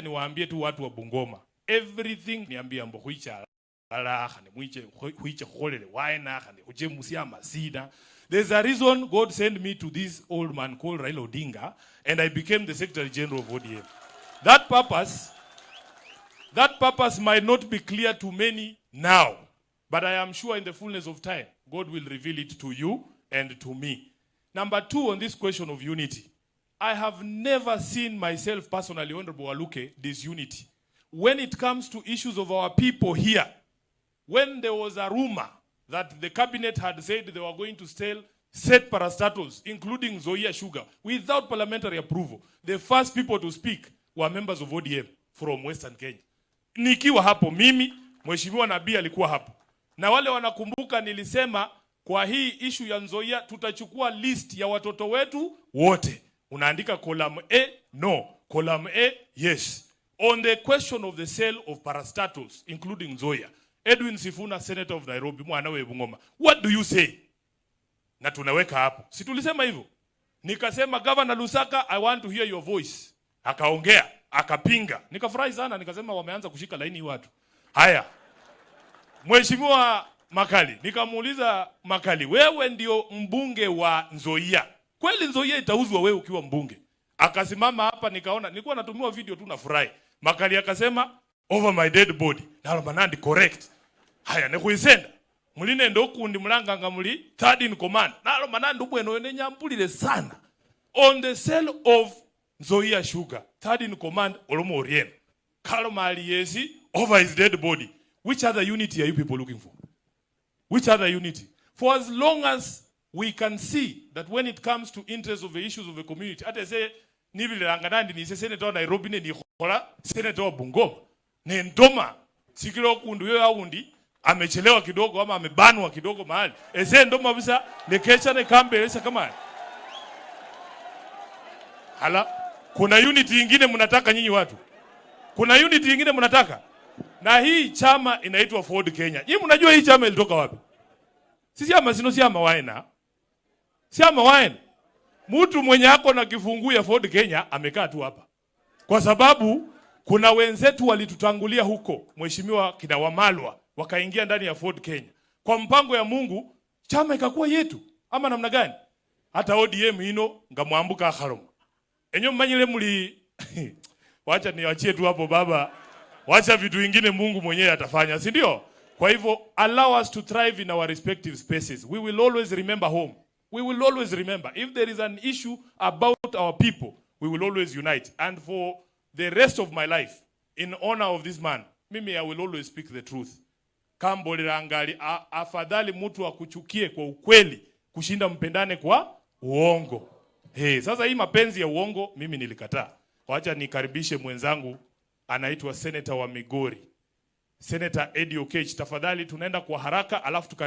niwaambie tu watu wa Bungoma, everything niambia mbo huicha alaha ni huicha kholele waena khani huje musiama sida. There's a reason God sent me to this old man called Raila Odinga, and I became the Secretary General of ODM. That purpose might not be clear to many now, but I am sure in the fullness of time, God will reveal it to you and to me. Number two, on this question of unity, I have never seen myself personally, Honorable Waluke, disunity. When it comes to issues of our people here, when there was a rumor that the cabinet had said they were going to set parastatals, including Nzoia Sugar, without parliamentary approval, the first people to speak were members of ODM from Western Kenya. Nikiwa hapo mimi, Mheshimiwa Nabii alikuwa hapo. Na wale wanakumbuka nilisema kwa hii issue ya Nzoia tutachukua list ya watoto wetu wote. Unaandika column A, no. Column A, yes. On the question of the sale of parastatals, including Nzoia, Edwin Sifuna, Senator of Nairobi, mwanawe Bungoma, what do you say? Na tunaweka hapo. Si tulisema hivyo? Nikasema Governor Lusaka, I want to hear your voice. Akaongea, akapinga. Nikafurahi sana, nikasema wameanza kushika laini watu. Haya. Mheshimiwa Makali, nikamuuliza Makali, wewe ndio mbunge wa Nzoia. Kweli Nzoia itauzwa wewe ukiwa mbunge? Akasimama hapa nikaona, nilikuwa natumiwa video tu nafurahi. Makali akasema over my dead body. Nalo manandi correct. Haya nekuisenda. Muline ndo kundi mulanga ngamuli third in command. Nalo manandi bweno ene nyampulile sana. On the sale of Nzoia Sugar, third in command Olomo Orien. Kalo mali yesi over his dead body. Which other unity are you people looking for? Which other unity? For as long as we can see that when it comes to interests of the issues of the community, ate say nibile ranganandi ni senator wa Nairobi ni khola senator wa Bungoma. Ni ndoma sikilo kundu yo aundi amechelewa kidogo ama amebanwa kidogo mahali. Ese ndoma bisa nekecha ne kambelesa kama. Hala, kuna unity nyingine mnataka nyinyi watu? Kuna unity nyingine mnataka? Na hii chama inaitwa Ford Kenya. Nyinyi mnajua hii chama ilitoka wapi? Si chama sino chama waena. Chama waena. Mtu mwenye ako na kifungu ya Ford Kenya amekaa tu hapa. Kwa sababu kuna wenzetu walitutangulia huko, Mheshimiwa kina Wamalwa, wakaingia ndani ya Ford Kenya. Kwa mpango ya Mungu, chama ikakuwa yetu. Ama namna gani? Hata ODM hino ngamwambuka akharoma. Enyo mmanyile muli wacha niachie tu hapo baba. Wacha vitu vingine Mungu mwenyewe atafanya, si ndio? Kwa hivyo allow us to thrive in our respective spaces. We will always remember home. We will always remember if there is an issue about our people, we will always unite. And for the rest of my life, in honor of this man, mimi I will always speak the truth. Kambolera angali afadhali mtu akuchukie kwa ukweli kushinda mpendane kwa uongo. Sasa hii mapenzi ya uongo mimi nilikataa. Wacha nikaribishe mwenzangu anaitwa Senator wa Migori. Senator Eddie Okech, tafadhali tunaenda kwa haraka alafu